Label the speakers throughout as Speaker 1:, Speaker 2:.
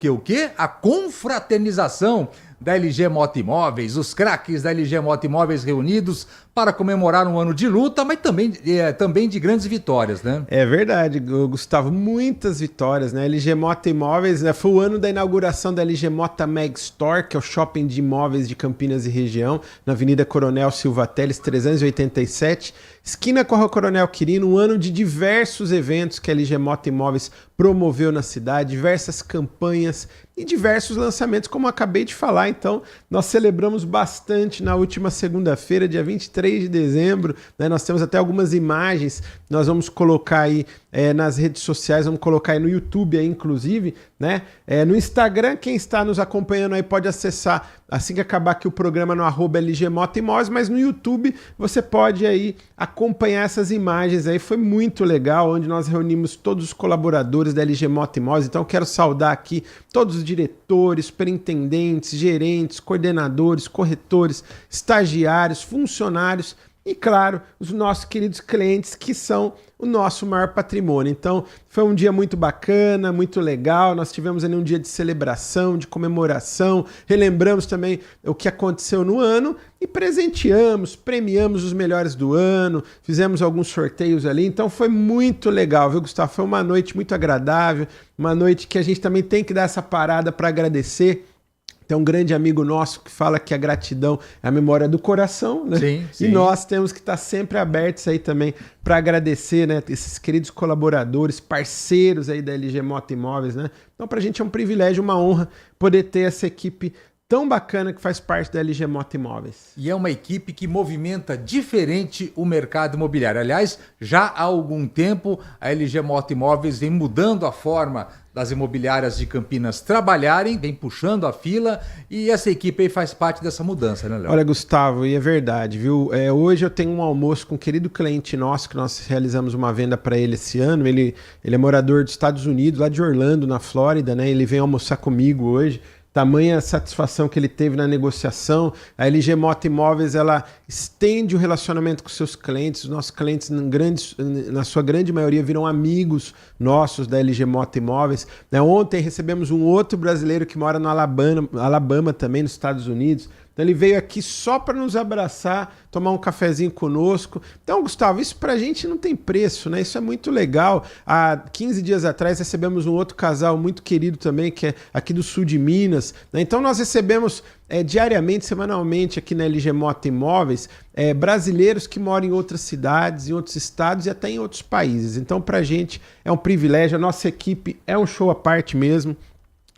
Speaker 1: Que o quê? A confraternização da LG Moto Imóveis, os craques da LG Moto Imóveis reunidos para comemorar um ano de luta, mas também de grandes vitórias, né?
Speaker 2: É verdade, Gustavo, muitas vitórias, né? LG Moto Imóveis, né? Foi o ano da inauguração da LG Moto Mag Store, que é o shopping de imóveis de Campinas e região, na Avenida Coronel Silva Teles, 387, esquina com a Rua Coronel Quirino, um ano de diversos eventos que a LG Moto Imóveis promoveu na cidade, diversas campanhas e diversos lançamentos, como eu acabei de falar. Então, nós celebramos bastante na última segunda-feira, dia 23 de dezembro, né? Nós temos até algumas imagens, nós vamos colocar aí nas redes sociais, vamos colocar aí no YouTube aí, inclusive, né? No Instagram, quem está nos acompanhando aí pode acessar assim que acabar aqui o programa no @LGMotoImóveis, mas no YouTube você pode aí acompanhar essas imagens aí. Foi muito legal, onde nós reunimos todos os colaboradores da LG Moto Imóveis. Então quero saudar aqui todos os diretores, superintendentes, gerentes, coordenadores, corretores, estagiários, funcionários e, claro, os nossos queridos clientes, que são o nosso maior patrimônio. Então, foi um dia muito bacana, muito legal. Nós tivemos ali um dia de celebração, de comemoração, relembramos também o que aconteceu no ano e presenteamos, premiamos os melhores do ano, fizemos alguns sorteios ali. Então, foi muito legal, viu, Gustavo? Foi uma noite muito agradável, uma noite que a gente também tem que dar essa parada para agradecer. Tem um grande amigo nosso que fala que a gratidão é a memória do coração, né?
Speaker 1: Sim, sim.
Speaker 2: E nós temos que estar sempre abertos aí também para agradecer, né, esses queridos colaboradores, parceiros aí da LG Moto Imóveis, né? Então, para a gente é um privilégio, uma honra poder ter essa equipe tão bacana que faz parte da LG Moto Imóveis.
Speaker 1: E é uma equipe que movimenta diferente o mercado imobiliário. Aliás, já há algum tempo a LG Moto Imóveis vem mudando a forma das imobiliárias de Campinas trabalharem, vem puxando a fila, e essa equipe aí faz parte dessa mudança, né, Léo?
Speaker 2: Olha, Gustavo, e é verdade, viu? Hoje eu tenho um almoço com um querido cliente nosso, que nós realizamos uma venda para ele esse ano. Ele é morador dos Estados Unidos, lá de Orlando, na Flórida, né? Ele vem almoçar comigo hoje. Tamanha satisfação que ele teve na negociação. A LG Moto Imóveis, ela estende o relacionamento com seus clientes. Os nossos clientes, na sua grande maioria, viram amigos nossos da LG Moto Imóveis. Ontem recebemos um outro brasileiro que mora no Alabama também, nos Estados Unidos. Então ele veio aqui só para nos abraçar, tomar um cafezinho conosco. Então, Gustavo, isso pra gente não tem preço, né? Isso é muito legal. Há 15 dias atrás recebemos um outro casal muito querido também, que é aqui do sul de Minas, né? Então nós recebemos diariamente, semanalmente aqui na LG Moto Imóveis, brasileiros que moram em outras cidades, em outros estados e até em outros países. Então pra gente é um privilégio, a nossa equipe é um show à parte mesmo.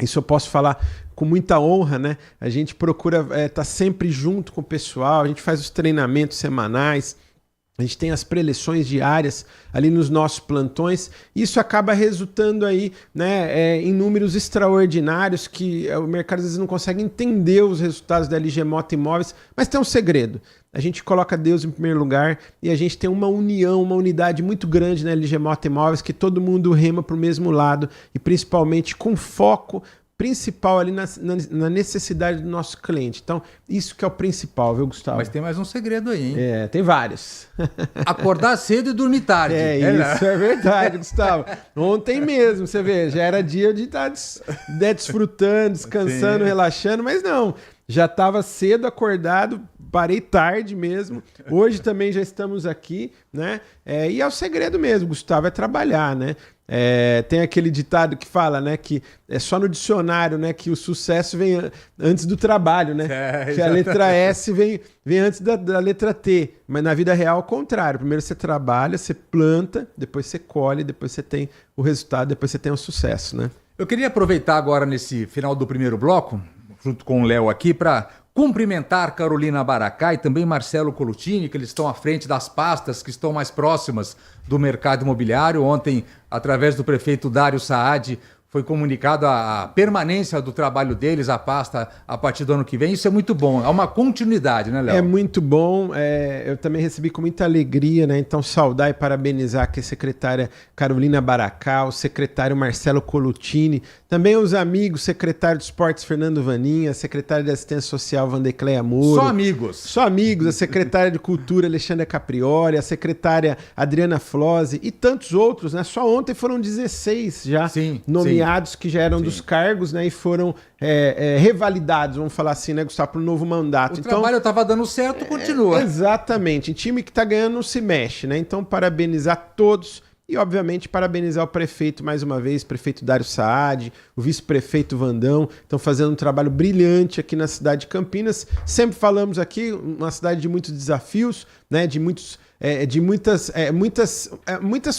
Speaker 2: Isso eu posso falar com muita honra, né? A gente procura estar sempre junto com o pessoal, a gente faz os treinamentos semanais, a gente tem as preleções diárias ali nos nossos plantões. Isso acaba resultando aí, né, em números extraordinários que o mercado às vezes não consegue entender os resultados da LG Moto Imóveis, mas tem um segredo. A gente coloca Deus em primeiro lugar e a gente tem uma união, uma unidade muito grande na LG Moto Imóveis, que todo mundo rema para o mesmo lado e principalmente com foco principal ali na necessidade do nosso cliente. Então, isso que é o principal, viu, Gustavo?
Speaker 1: Mas tem mais um segredo aí, hein?
Speaker 2: Tem vários.
Speaker 1: Acordar cedo e dormir tarde.
Speaker 2: Isso é verdade, Gustavo. Ontem mesmo, você vê, já era dia de estar desfrutando, descansando, relaxando, mas não. Já estava cedo acordado, parei tarde mesmo. Hoje também já estamos aqui, né? E é o segredo mesmo, Gustavo, é trabalhar, né? Tem aquele ditado que fala, né, que é só no dicionário, né, que o sucesso vem antes do trabalho, né? Que a letra S vem antes da letra T. Mas na vida real, ao contrário. Primeiro você trabalha, você planta, depois você colhe, depois você tem o resultado, depois você tem o sucesso, né?
Speaker 1: Eu queria aproveitar agora nesse final do primeiro bloco, junto com o Léo aqui, para cumprimentar Carolina Baracá e também Marcelo Colutini, que eles estão à frente das pastas que estão mais próximas do mercado imobiliário. Ontem, através do prefeito Dário Saad, foi comunicado a permanência do trabalho deles, a pasta, a partir do ano que vem. Isso é muito bom, é uma continuidade, né, Léo?
Speaker 2: É muito bom, eu também recebi com muita alegria, né? Então, saudar e parabenizar aqui a secretária Carolina Baracá, o secretário Marcelo Colutini, também os amigos, secretário de Esportes Fernando Vaninha, secretário de Assistência Social Vandecleia Moro.
Speaker 1: Só amigos.
Speaker 2: Só amigos, a secretária de Cultura Alexandra Capriori, a secretária Adriana Flose e tantos outros, né? Só ontem foram 16 já nomeados nomeados que já eram dos cargos, né, e foram revalidados, vamos falar assim, né, Gustavo, para o novo mandato.
Speaker 1: O trabalho estava dando certo, continua.
Speaker 2: Exatamente. Time que está ganhando não se mexe, né? Então, parabenizar todos. E, obviamente, parabenizar o prefeito mais uma vez, prefeito Dário Saad, o vice-prefeito Vandão, estão fazendo um trabalho brilhante aqui na cidade de Campinas. Sempre falamos aqui, uma cidade de muitos desafios, né, de muitas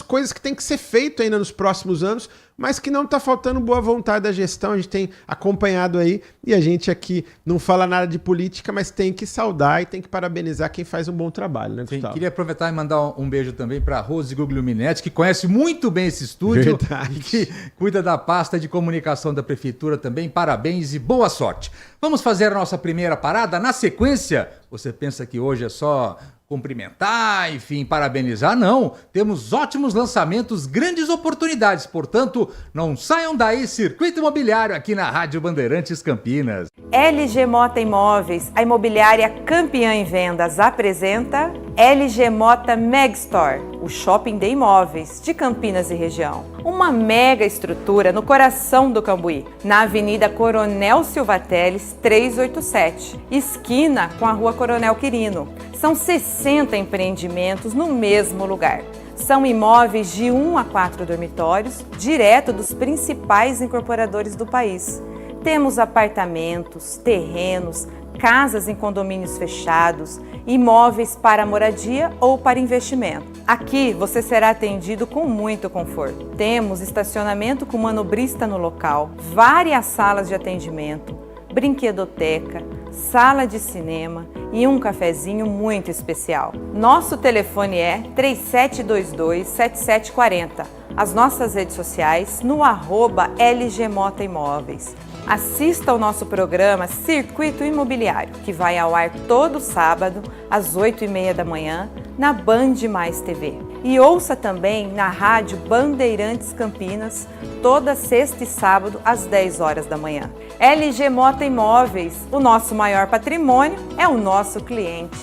Speaker 2: coisas que tem que ser feito ainda nos próximos anos, mas que não está faltando boa vontade da gestão. A gente tem acompanhado aí, e a gente aqui não fala nada de política, mas tem que saudar e tem que parabenizar quem faz um bom trabalho, né, Gustavo?
Speaker 1: Queria aproveitar e mandar um beijo também para a Rose Guglielminetti, que conhece muito bem esse estúdio.
Speaker 2: Verdade.
Speaker 1: E que cuida da pasta de comunicação da prefeitura também. Parabéns e boa sorte. Vamos fazer a nossa primeira parada. Na sequência, você pensa que hoje é só cumprimentar, enfim, parabenizar? Não, temos ótimos lançamentos, grandes oportunidades, portanto, não saiam daí. Circuito Imobiliário aqui na Rádio Bandeirantes Campinas.
Speaker 3: LG Mota Imóveis, a imobiliária campeã em vendas, apresenta LG Mota Megstore, o shopping de imóveis de Campinas e região. Uma mega estrutura no coração do Cambuí, na Avenida Coronel Silva Teles 387, esquina com a Rua Coronel Quirino. São 60 empreendimentos no mesmo lugar. São imóveis de 1 a 4 dormitórios, direto dos principais incorporadores do país. Temos apartamentos, terrenos, casas em condomínios fechados, imóveis para moradia ou para investimento. Aqui você será atendido com muito conforto. Temos estacionamento com manobrista no local, várias salas de atendimento, brinquedoteca, sala de cinema e um cafezinho muito especial. Nosso telefone é 3722-7740. As nossas redes sociais no @LG Mota Imóveis. Assista ao nosso programa Circuito Imobiliário, que vai ao ar todo sábado, às 8h30 da manhã, na Band Mais TV. E ouça também na Rádio Bandeirantes Campinas, toda sexta e sábado, às 10 horas da manhã. LG Mota Imóveis, o nosso maior patrimônio é o nosso cliente.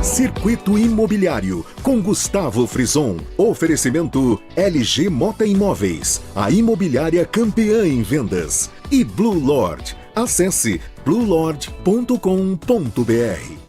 Speaker 4: Circuito Imobiliário, com Gustavo Frison. Oferecimento LG Mota Imóveis, a imobiliária campeã em vendas. E Blue Lord. Acesse bluelord.com.br.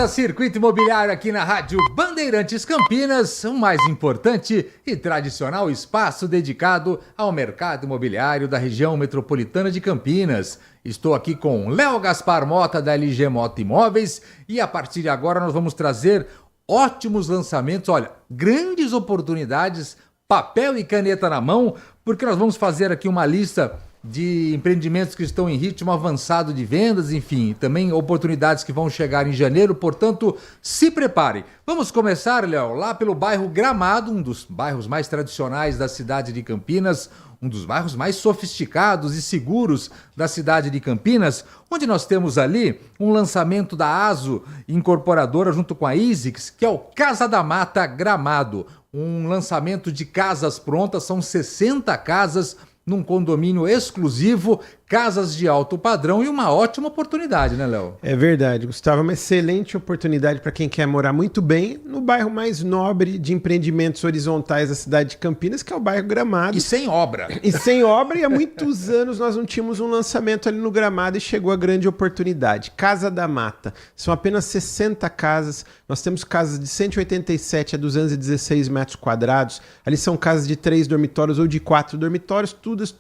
Speaker 1: Circuito Imobiliário aqui na Rádio Bandeirantes Campinas, o mais importante e tradicional espaço dedicado ao mercado imobiliário da região metropolitana de Campinas. Estou aqui com Léo Gaspar Mota, da LG Mota Imóveis, e a partir de agora nós vamos trazer ótimos lançamentos, olha, grandes oportunidades, papel e caneta na mão, porque nós vamos fazer aqui uma lista de empreendimentos que estão em ritmo avançado de vendas, enfim, também oportunidades que vão chegar em janeiro, portanto, se prepare. Vamos começar, Léo, lá pelo bairro Gramado, um dos bairros mais tradicionais da cidade de Campinas, um dos bairros mais sofisticados e seguros da cidade de Campinas, onde nós temos ali um lançamento da ASO Incorporadora junto com a ISIX, que é o Casa da Mata Gramado, um lançamento de casas prontas, são 60 casas num condomínio exclusivo, casas de alto padrão e uma ótima oportunidade, né, Léo?
Speaker 2: É verdade, Gustavo, uma excelente oportunidade para quem quer morar muito bem no bairro mais nobre de empreendimentos horizontais da cidade de Campinas, que é o bairro Gramado.
Speaker 1: E sem obra.
Speaker 2: E sem obra, e há muitos anos nós não tínhamos um lançamento ali no Gramado e chegou a grande oportunidade. Casa da Mata. São apenas 60 casas. Nós temos casas de 187 a 216 metros quadrados. Ali são casas de 3 dormitórios ou de 4 dormitórios,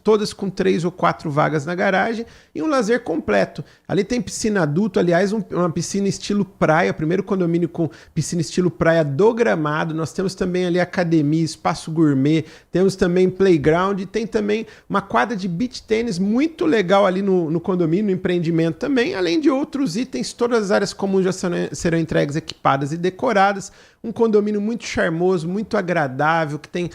Speaker 2: todas com 3 ou 4 vagas na garagem e um lazer completo. Ali tem piscina adulto, aliás, uma piscina estilo praia, primeiro condomínio com piscina estilo praia do Gramado. Nós temos também ali academia, espaço gourmet, temos também playground e tem também uma quadra de beach tênis muito legal ali no condomínio, no empreendimento também, além de outros itens. Todas as áreas comuns já serão entregues, equipadas e decoradas. Um condomínio muito charmoso, muito agradável, que tem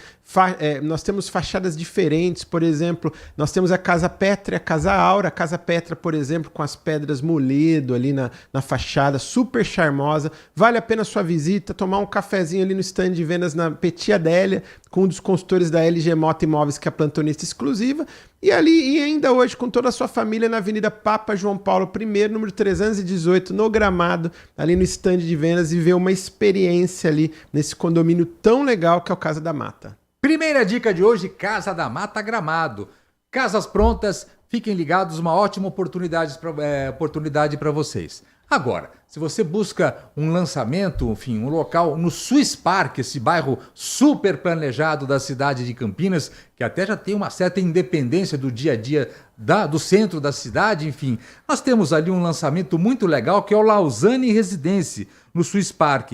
Speaker 2: nós temos fachadas diferentes, por exemplo, nós temos a Casa Petra, a Casa Aura, a Casa Petra, por exemplo, com as pedras moledo ali na fachada, super charmosa. Vale a pena a sua visita, tomar um cafezinho ali no stand de vendas na Petit Adélia, com um dos consultores da LG Mota Imóveis, que é a plantonista exclusiva, e ainda hoje com toda a sua família na Avenida Papa João Paulo I, número 318, no Gramado, ali no stand de vendas, e ver uma experiência ali nesse condomínio tão legal que é o Casa da Mata.
Speaker 1: Primeira dica de hoje, Casa da Mata Gramado. Casas prontas, fiquem ligados, uma ótima oportunidade para vocês. Agora, se você busca um lançamento, enfim, um local no Swiss Park, esse bairro super planejado da cidade de Campinas, que até já tem uma certa independência do dia a dia do centro da cidade, enfim, nós temos ali um lançamento muito legal que é o Lausanne Residence, no Swiss Park.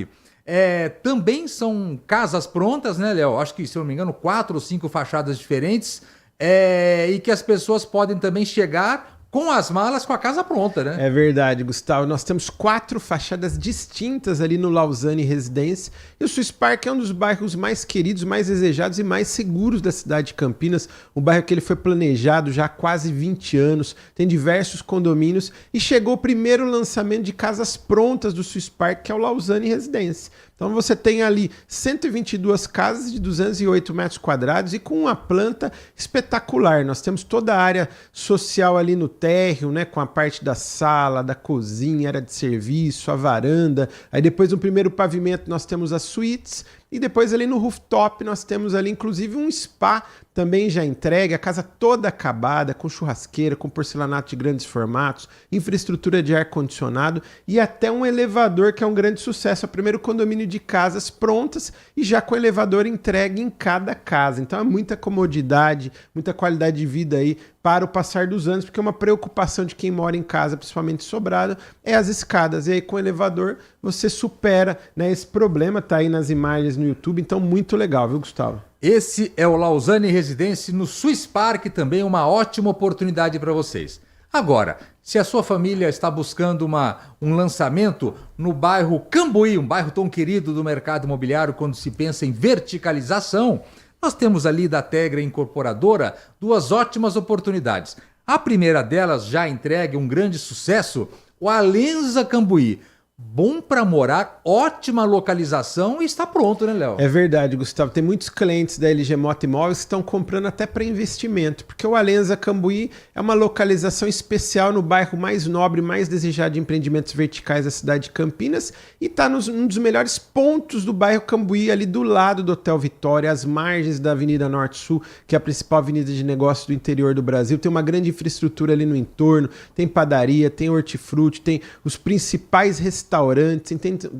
Speaker 1: Também são casas prontas, né, Léo? Acho que, se eu não me engano, 4 ou 5 fachadas diferentes, e que as pessoas podem também chegar com as malas, com a casa pronta, né?
Speaker 2: É verdade, Gustavo. Nós temos 4 fachadas distintas ali no Lausanne Residence. E o Swiss Park é um dos bairros mais queridos, mais desejados e mais seguros da cidade de Campinas. Um bairro que ele foi planejado já há quase 20 anos, tem diversos condomínios e chegou o primeiro lançamento de casas prontas do Swiss Park, que é o Lausanne Residence. Então você tem ali 122 casas de 208 metros quadrados e com uma planta espetacular. Nós temos toda a área social ali no térreo, né, com a parte da sala, da cozinha, área de serviço, a varanda. Aí depois no primeiro pavimento nós temos as suítes. E depois ali no rooftop nós temos ali inclusive um spa também já entregue, a casa toda acabada, com churrasqueira, com porcelanato de grandes formatos, infraestrutura de ar-condicionado e até um elevador que é um grande sucesso. É o primeiro condomínio de casas prontas e já com elevador entregue em cada casa. Então é muita comodidade, muita qualidade de vida aí para o passar dos anos, porque uma preocupação de quem mora em casa, principalmente sobrado, é as escadas. E aí com o elevador você supera, né, esse problema, tá aí nas imagens no YouTube, então muito legal, viu, Gustavo?
Speaker 1: Esse é o Lausanne Residence no Swiss Park, também uma ótima oportunidade para vocês. Agora, se a sua família está buscando um lançamento no bairro Cambuí, um bairro tão querido do mercado imobiliário quando se pensa em verticalização, nós temos ali da Tegra Incorporadora 2 ótimas oportunidades. A primeira delas, já entregue, um grande sucesso, o Alenza Cambuí. Bom para morar, ótima localização e está pronto, né, Léo?
Speaker 2: É verdade, Gustavo. Tem muitos clientes da LG Mota Imóveis que estão comprando até para investimento, porque o Alenza Cambuí é uma localização especial no bairro mais nobre, mais desejado de empreendimentos verticais da cidade de Campinas e está num dos melhores pontos do bairro Cambuí, ali do lado do Hotel Vitória, às margens da Avenida Norte-Sul, que é a principal avenida de negócios do interior do Brasil. Tem uma grande infraestrutura ali no entorno, tem padaria, tem hortifruti, tem os principais restaurantes,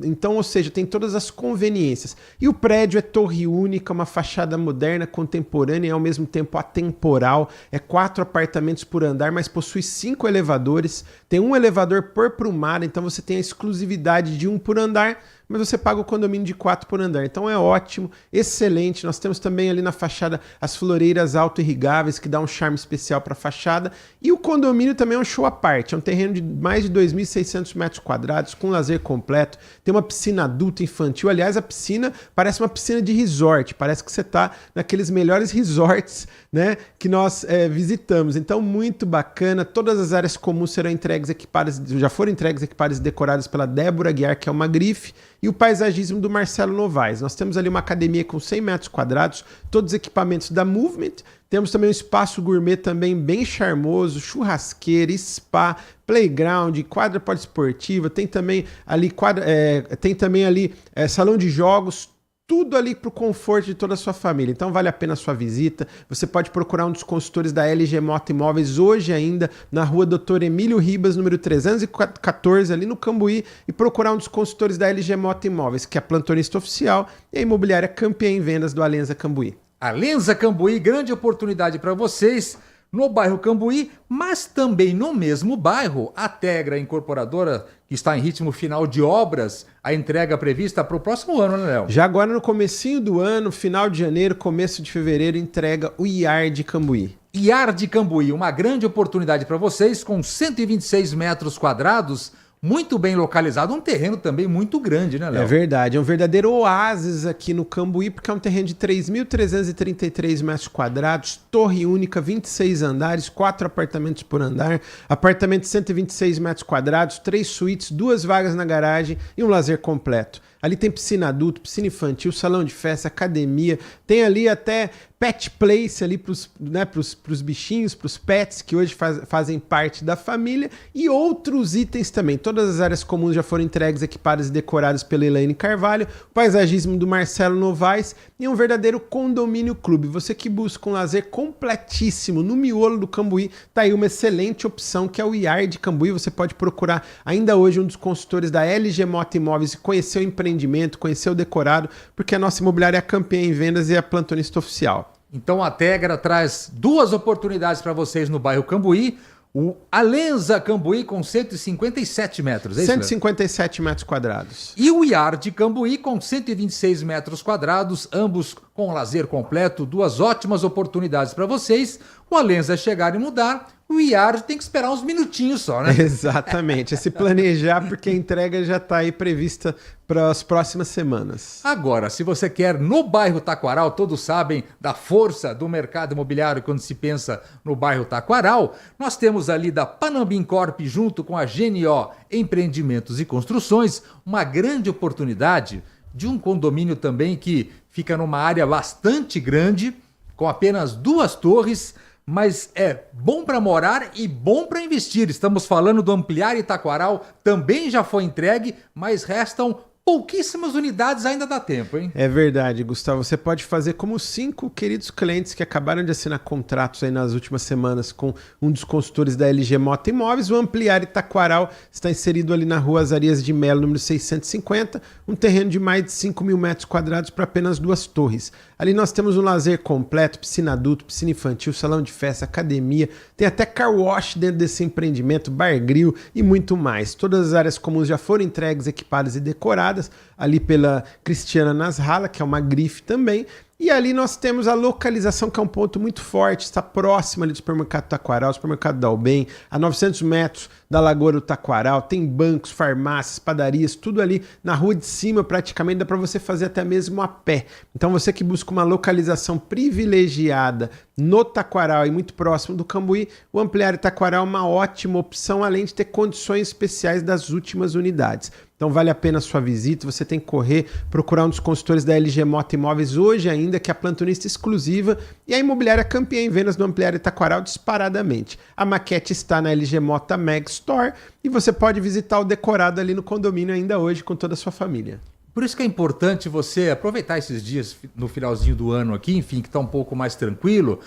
Speaker 2: então, ou seja, tem todas as conveniências. E o prédio é torre única, uma fachada moderna, contemporânea e ao mesmo tempo atemporal. É 4 apartamentos por andar, mas possui 5 elevadores. Tem um elevador por prumada, então você tem a exclusividade de 1 por andar, mas você paga o condomínio de 4 por andar. Então é ótimo, excelente. Nós temos também ali na fachada as floreiras auto-irrigáveis, que dá um charme especial para a fachada. E o condomínio também é um show à parte. É um terreno de mais de 2.600 metros quadrados, com lazer completo. Tem uma piscina adulta infantil. Aliás, a piscina parece uma piscina de resort. Parece que você está naqueles melhores resorts, né, que nós visitamos. Então, muito bacana. Todas as áreas comuns serão entregues, equipadas, já foram entregues, equipadas e decoradas pela Débora Guiar, que é uma grife, e o paisagismo do Marcelo Novaes. Nós temos ali uma academia com 100 metros quadrados, todos os equipamentos da Movement. Temos também um espaço gourmet também bem charmoso, churrasqueira, spa, playground, quadra poliesportiva, tem também ali, salão de jogos, tudo ali para o conforto de toda a sua família. Então vale a pena a sua visita. Você pode procurar um dos consultores da LG Mota Imóveis hoje ainda na rua Dr. Emílio Ribas, número 314, ali no Cambuí, e procurar um dos consultores da LG Mota Imóveis, que é a plantonista oficial e a imobiliária campeã em vendas do Alenza Cambuí.
Speaker 1: Alenza Cambuí, grande oportunidade para vocês no bairro Cambuí, mas também no mesmo bairro, a Tegra Incorporadora, que está em ritmo final de obras, a entrega prevista para o próximo ano, né, Léo?
Speaker 2: Já agora no comecinho do ano, final de janeiro, começo de fevereiro, entrega o Yard Cambuí.
Speaker 1: Yard Cambuí, uma grande oportunidade para vocês, com 126 metros quadrados, muito bem localizado, um terreno também muito grande, né, Léo?
Speaker 2: É verdade, é um verdadeiro oásis aqui no Cambuí, porque é um terreno de 3.333 metros quadrados, torre única, 26 andares, 4 apartamentos por andar, apartamento de 126 metros quadrados, 3 suítes, 2 vagas na garagem e um lazer completo. Ali tem piscina adulto, piscina infantil, salão de festa, academia, tem ali até pet place ali pros bichinhos, pros pets que hoje fazem parte da família e outros itens também. Todas as áreas comuns já foram entregues, equipadas e decoradas pela Elaine Carvalho, o paisagismo do Marcelo Novaes e um verdadeiro condomínio clube. Você que busca um lazer completíssimo no miolo do Cambuí, tá aí uma excelente opção que é o Yard Cambuí. Você pode procurar ainda hoje um dos consultores da LG Mota Imóveis e conhecer o empreendimento, conhecer o decorado, porque a nossa imobiliária é a campeã em vendas e é a plantonista oficial.
Speaker 1: Então a Tegra traz 2 oportunidades para vocês no bairro Cambuí. O Alenza Cambuí com 157 metros, é isso?
Speaker 2: 157 metros quadrados.
Speaker 1: E o Yard Cambuí com 126 metros quadrados, ambos com lazer completo, 2 ótimas oportunidades para vocês. O Alenza chegar e mudar, o Yard tem que esperar uns minutinhos só, né?
Speaker 2: Exatamente, é se planejar porque a entrega já está aí prevista para as próximas semanas.
Speaker 1: Agora, se você quer no bairro Taquaral, todos sabem da força do mercado imobiliário quando se pensa no bairro Taquaral, nós temos ali da Panambim Corp junto com a GNO Empreendimentos e Construções, uma grande oportunidade de um condomínio também que fica numa área bastante grande, com apenas 2 torres, mas é bom para morar e bom para investir. Estamos falando do Ampliar Taquaral, também já foi entregue, mas restam pouquíssimas unidades, ainda dá tempo, hein?
Speaker 2: É verdade, Gustavo. Você pode fazer como 5 queridos clientes que acabaram de assinar contratos aí nas últimas semanas com um dos consultores da LG Mota Imóveis. O Ampliar Taquaral está inserido ali na rua Azarias de Melo, número 650, um terreno de mais de 5 mil metros quadrados para apenas 2 torres. Ali nós temos um lazer completo, piscina adulto, piscina infantil, salão de festa, academia, tem até car wash dentro desse empreendimento, bar grill e muito mais. Todas as áreas comuns já foram entregues, equipadas e decoradas ali pela Cristiana Nasralla, que é uma grife também. E ali nós temos a localização, que é um ponto muito forte, está próximo ali do supermercado Taquaral, supermercado Dalben, a 900 metros da Lagoa do Taquaral, tem bancos, farmácias, padarias, tudo ali na rua de cima praticamente, dá para você fazer até mesmo a pé. Então você que busca uma localização privilegiada no Taquaral e muito próximo do Cambuí, o Ampliar Taquaral é uma ótima opção, além de ter condições especiais das últimas unidades. Então vale a pena a sua visita, você tem que correr, procurar um dos consultores da LG Mota Imóveis hoje ainda, que é a plantonista exclusiva e a imobiliária campeã em vendas do Ampliar Taquaral disparadamente. A maquete está na LG Mota Meg Store e você pode visitar o decorado ali no condomínio ainda hoje com toda a sua família.
Speaker 1: Por isso que é importante você aproveitar esses dias no finalzinho do ano aqui, enfim, que está um pouco mais tranquilo,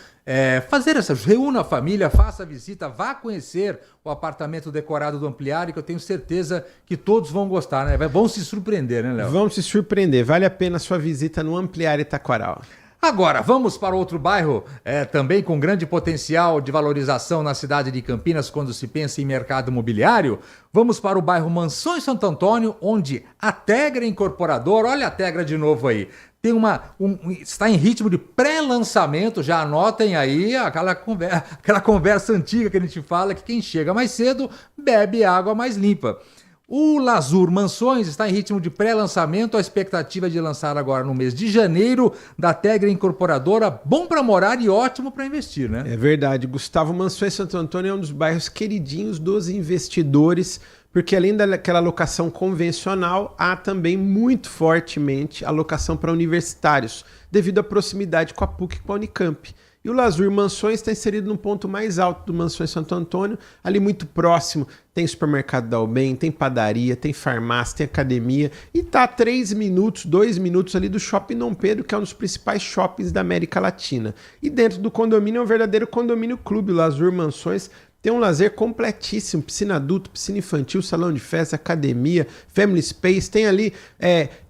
Speaker 1: fazer essas, reúna a família, faça a visita, vá conhecer o apartamento decorado do Ampliar, que eu tenho certeza que todos vão gostar, né? Vão se surpreender, né, Léo?
Speaker 2: Vão se surpreender, vale a pena a sua visita no Ampliar Taquaral.
Speaker 1: Agora, vamos para outro bairro, também com grande potencial de valorização na cidade de Campinas, quando se pensa em mercado imobiliário. Vamos para o bairro Mansões Santo Antônio, onde a Tegra Incorporadora, olha a Tegra de novo aí, tem está em ritmo de pré-lançamento, já anotem aí aquela conversa antiga que a gente fala, que quem chega mais cedo bebe água mais limpa. O Lazur Mansões está em ritmo de pré-lançamento, a expectativa de lançar agora no mês de janeiro, da Tegra Incorporadora, bom para morar e ótimo para investir, né?
Speaker 2: É verdade, Gustavo. Mansões Santo Antônio é um dos bairros queridinhos dos investidores, porque além daquela locação convencional, há também muito fortemente a locação para universitários, devido à proximidade com a PUC e com a Unicamp. E o Lazur Mansões está inserido no ponto mais alto do Mansões Santo Antônio, ali muito próximo, tem supermercado Dalben, tem padaria, tem farmácia, tem academia, e está a 2 minutos ali do Shopping Dom Pedro, que é um dos principais shoppings da América Latina. E dentro do condomínio é um verdadeiro condomínio clube, o Lazur Mansões. Tem um lazer completíssimo, piscina adulto, piscina infantil, salão de festa, academia, family space, tem ali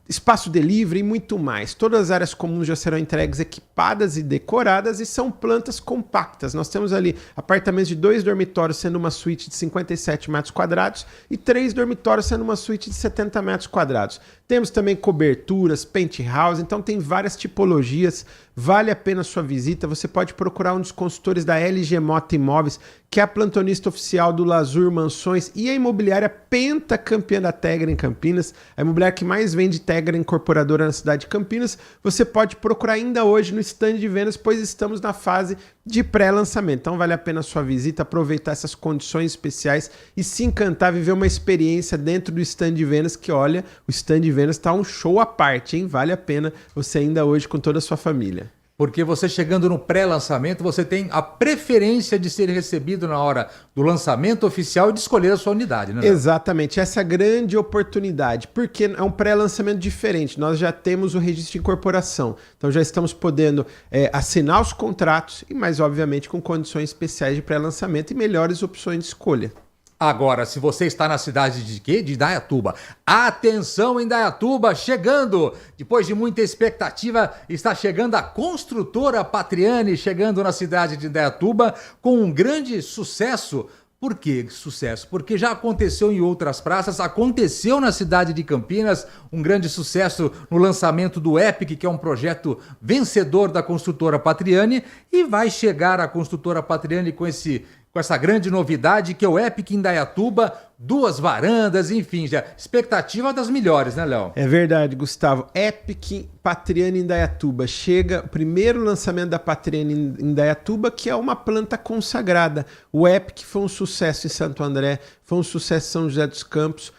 Speaker 2: espaço delivery e muito mais. Todas as áreas comuns já serão entregues, equipadas e decoradas e são plantas compactas. Nós temos ali apartamentos de 2 dormitórios, sendo uma suíte de 57 metros quadrados e 3 dormitórios, sendo uma suíte de 70 metros quadrados. Temos também coberturas, penthouse, então tem várias tipologias. Vale a pena a sua visita. Você pode procurar um dos consultores da LG Mota Imóveis, que é a plantonista oficial do Lazur Mansões e a imobiliária pentacampeã da Tegra em Campinas, a imobiliária que mais vende Tegra Regra Incorporadora na cidade de Campinas. Você pode procurar ainda hoje no stand de vendas, pois estamos na fase de pré-lançamento. Então vale a pena a sua visita, aproveitar essas condições especiais e se encantar, viver uma experiência dentro do stand de vendas, que olha, o stand de vendas está um show à parte, hein? Vale a pena você ainda hoje com toda a sua família.
Speaker 1: Porque você chegando no pré-lançamento, você tem a preferência de ser recebido na hora do lançamento oficial e de escolher a sua unidade, né?
Speaker 2: Exatamente, essa grande oportunidade, porque é um pré-lançamento diferente, nós já temos o registro de incorporação, então já estamos podendo assinar os contratos e mais obviamente com condições especiais de pré-lançamento e melhores opções de escolha.
Speaker 1: Agora, se você está na cidade de quê? De Indaiatuba. Atenção, Indaiatuba, chegando! Depois de muita expectativa, está chegando a construtora Patriani, chegando na cidade de Indaiatuba com um grande sucesso. Por que sucesso? Porque já aconteceu em outras praças, aconteceu na cidade de Campinas, um grande sucesso no lançamento do Epic, que é um projeto vencedor da construtora Patriani, e vai chegar a construtora Patriani com essa grande novidade que é o Epic Indaiatuba, 2 varandas, enfim, já expectativa das melhores, né, Léo?
Speaker 2: É verdade, Gustavo. Epic Patriani Indaiatuba. Chega o primeiro lançamento da Patriani Indaiatuba, que é uma planta consagrada. O Epic foi um sucesso em Santo André, foi um sucesso em São José dos Campos,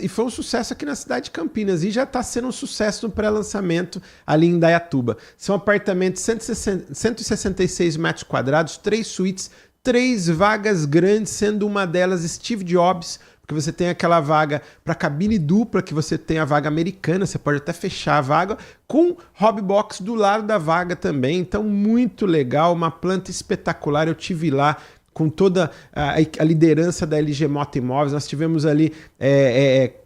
Speaker 2: e foi um sucesso aqui na cidade de Campinas e já está sendo um sucesso no pré-lançamento ali em Indaiatuba. São apartamentos de 166 metros quadrados, 3 suítes, 3 vagas grandes, sendo uma delas Steve Jobs, porque você tem aquela vaga para cabine dupla, que você tem a vaga americana, você pode até fechar a vaga, com hobby box do lado da vaga também, então muito legal, uma planta espetacular, eu tive lá com toda a liderança da LG Mota Imóveis, nós tivemos ali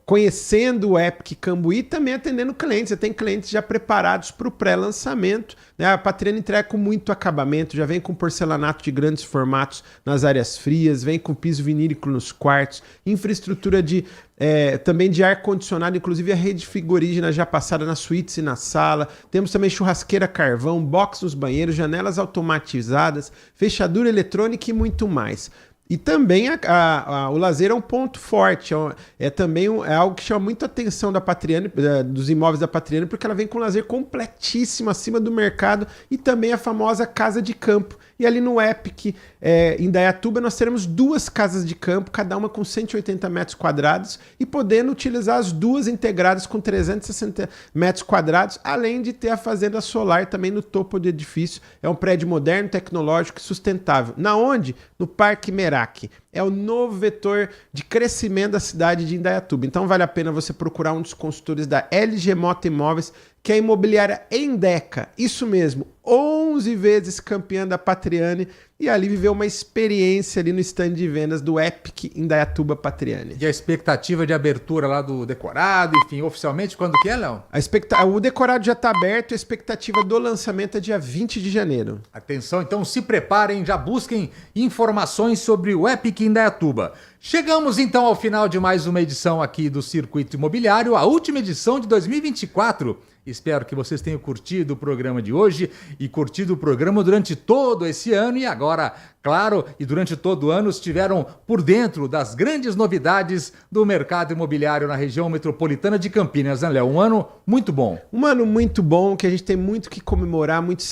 Speaker 2: conhecendo o Epic Cambuí e também atendendo clientes. Você tem clientes já preparados para o pré-lançamento, né? A Patriani entrega com muito acabamento, já vem com porcelanato de grandes formatos nas áreas frias, vem com piso vinílico nos quartos, infraestrutura também de ar-condicionado, inclusive a rede frigorígena já passada nas suítes e na sala. Temos também churrasqueira carvão, box nos banheiros, janelas automatizadas, fechadura eletrônica e muito mais. E também o lazer é um ponto forte, é algo que chama muito a atenção da Patriani, dos imóveis da Patriani, porque ela vem com um lazer completíssimo acima do mercado e também a famosa casa de campo. E ali no Epic, em Indaiatuba, nós teremos 2 casas de campo, cada uma com 180 metros quadrados e podendo utilizar as 2 integradas com 360 metros quadrados, além de ter a fazenda solar também no topo do edifício. É um prédio moderno, tecnológico e sustentável. Na onde? No Parque Merak. É o novo vetor de crescimento da cidade de Indaiatuba. Então vale a pena você procurar um dos consultores da LG Mota Imóveis, que é a imobiliária Endeca. Isso mesmo, 11 vezes campeã da Patriani e ali viveu uma experiência ali no stand de vendas do Epic Indaiatuba Patriani.
Speaker 1: E a expectativa de abertura lá do decorado, enfim, oficialmente, quando que é, Léo?
Speaker 2: O decorado já está aberto, a expectativa do lançamento é dia 20 de janeiro.
Speaker 1: Atenção, então se preparem, já busquem informações sobre o Epic Indaiatuba. Chegamos então ao final de mais uma edição aqui do Circuito Imobiliário, a última edição de 2024. Espero que vocês tenham curtido o programa de hoje e curtido o programa durante todo esse ano e agora, claro, e durante todo o ano estiveram por dentro das grandes novidades do mercado imobiliário na região metropolitana de Campinas, né, Léo? Um ano muito bom.
Speaker 2: Um ano muito bom, que a gente tem muito que comemorar, muito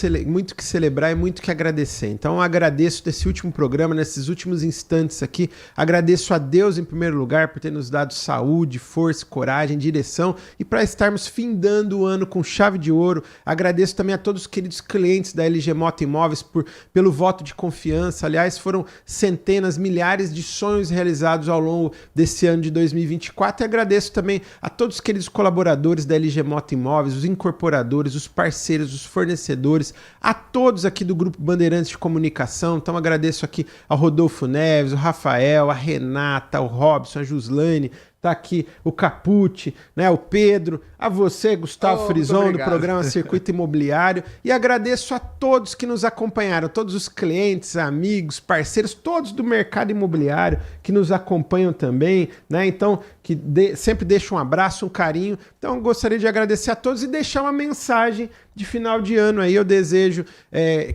Speaker 2: que celebrar e muito que agradecer. Então eu agradeço desse último programa, nesses últimos instantes aqui, agradeço a Deus em primeiro lugar por ter nos dado saúde, força, coragem, direção e para estarmos findando o ano com chave de ouro. Agradeço também a todos os queridos clientes da LG Mota Imóveis pelo voto de confiança. Aliás, foram centenas, milhares de sonhos realizados ao longo desse ano de 2024 e agradeço também a todos os queridos colaboradores da LG Mota Imóveis, os incorporadores, os parceiros, os fornecedores, a todos aqui do Grupo Bandeirantes de Comunicação. Então agradeço aqui ao Rodolfo Neves, o Rafael, a Renata, o Robson, a Gislaine, tá aqui o Capucci, né, o Pedro, a você, Gustavo Frison, do programa Circuito Imobiliário, e agradeço a todos que nos acompanharam, todos os clientes, amigos, parceiros, todos do mercado imobiliário que nos acompanham também, né, então, sempre deixo um abraço, um carinho, então gostaria de agradecer a todos e deixar uma mensagem de final de ano aí, eu desejo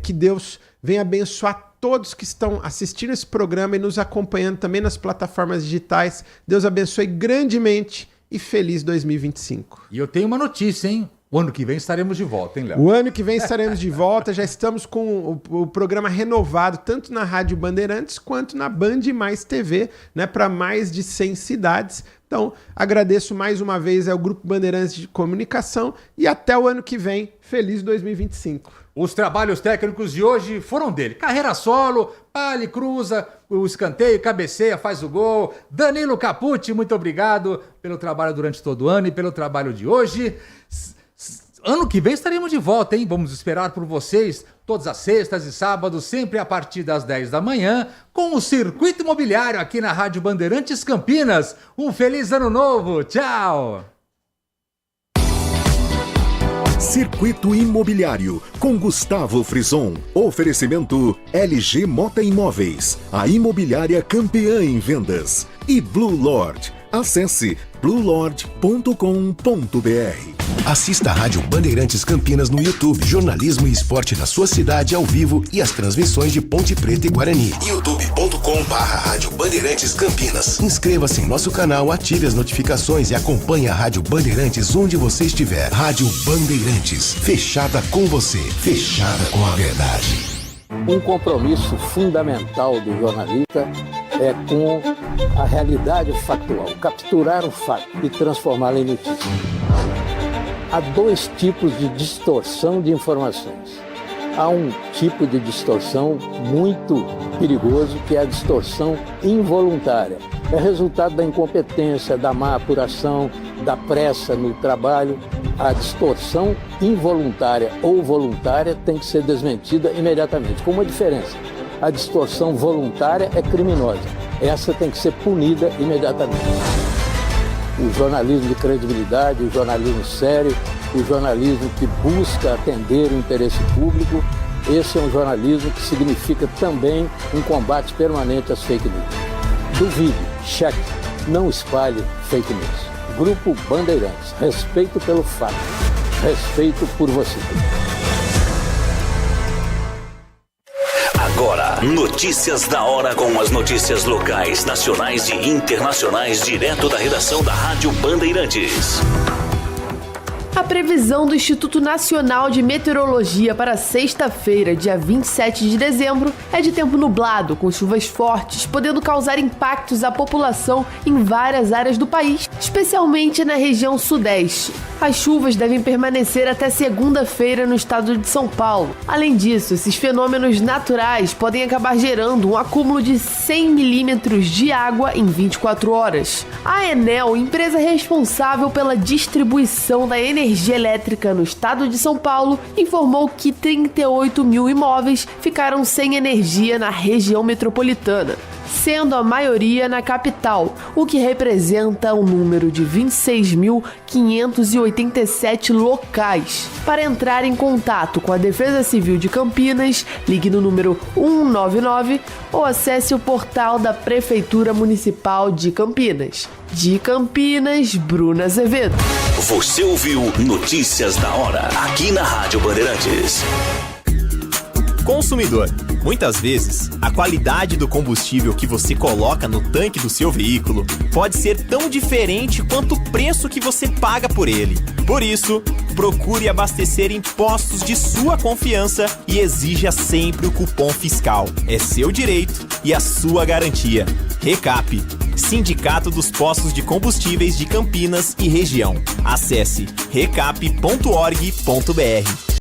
Speaker 2: que Deus venha abençoar todos que estão assistindo esse programa e nos acompanhando também nas plataformas digitais. Deus abençoe grandemente e feliz 2025.
Speaker 1: E eu tenho uma notícia, hein? O ano que vem estaremos de volta, hein, Léo?
Speaker 2: O ano que vem estaremos de volta, já estamos com o programa renovado, tanto na Rádio Bandeirantes quanto na Band Mais TV, né, para mais de 100 cidades. Então, agradeço mais uma vez ao Grupo Bandeirantes de Comunicação e até o ano que vem. Feliz 2025.
Speaker 1: Os trabalhos técnicos de hoje foram dele. Carreira solo, ele cruza, o escanteio, cabeceia, faz o gol. Danilo Capucci, muito obrigado pelo trabalho durante todo o ano e pelo trabalho de hoje. Ano que vem estaremos de volta, hein? Vamos esperar por vocês todas as sextas e sábados, sempre a partir das 10 da manhã, com o Circuito Imobiliário aqui na Rádio Bandeirantes Campinas. Um feliz ano novo! Tchau!
Speaker 4: Circuito Imobiliário, com Gustavo Frison. Oferecimento LG Mota Imóveis, a imobiliária campeã em vendas. E Blue Lord. Acesse bluelord.com.br.
Speaker 5: Assista a Rádio Bandeirantes Campinas no YouTube. Jornalismo e esporte da sua cidade ao vivo e as transmissões de Ponte Preta e Guarani. youtube.com/Rádio Bandeirantes Campinas. Inscreva-se em nosso canal, ative as notificações e acompanhe a Rádio Bandeirantes onde você estiver. Rádio Bandeirantes, fechada com você, fechada com a verdade.
Speaker 6: Um compromisso fundamental do jornalista é com a realidade factual, capturar o fato e transformá-lo em notícia. Há dois tipos de distorção de informações. Há um tipo de distorção muito perigoso, que é a distorção involuntária. É resultado da incompetência, da má apuração, da pressa no trabalho. A distorção involuntária ou voluntária tem que ser desmentida imediatamente, com uma diferença. A distorção voluntária é criminosa. Essa tem que ser punida imediatamente. O jornalismo de credibilidade, o jornalismo sério, o jornalismo que busca atender o interesse público, esse é um jornalismo que significa também um combate permanente às fake news. Duvide, cheque, não espalhe fake news. Grupo Bandeirantes, respeito pelo fato, respeito por você.
Speaker 7: Agora, notícias da hora com as notícias locais, nacionais e internacionais, direto da redação da Rádio Bandeirantes.
Speaker 8: A previsão do Instituto Nacional de Meteorologia para sexta-feira, dia 27 de dezembro, é de tempo nublado, com chuvas fortes, podendo causar impactos à população em várias áreas do país, especialmente na região sudeste. As chuvas devem permanecer até segunda-feira no estado de São Paulo. Além disso, esses fenômenos naturais podem acabar gerando um acúmulo de 100 milímetros de água em 24 horas. A Enel, empresa responsável pela distribuição da energia elétrica no estado de São Paulo, informou que 38 mil imóveis ficaram sem energia na região metropolitana, sendo a maioria na capital, o que representa um número de 26.587 locais. Para entrar em contato com a Defesa Civil de Campinas, ligue no número 199 ou acesse o portal da Prefeitura Municipal de Campinas. De Campinas, Bruna Azevedo.
Speaker 7: Você ouviu Notícias da Hora, aqui na Rádio Bandeirantes.
Speaker 9: Consumidor, muitas vezes, a qualidade do combustível que você coloca no tanque do seu veículo pode ser tão diferente quanto o preço que você paga por ele. Por isso, procure abastecer em postos de sua confiança e exija sempre o cupom fiscal. É seu direito e a sua garantia. Recap, Sindicato dos Postos de Combustíveis de Campinas e Região. Acesse recap.org.br.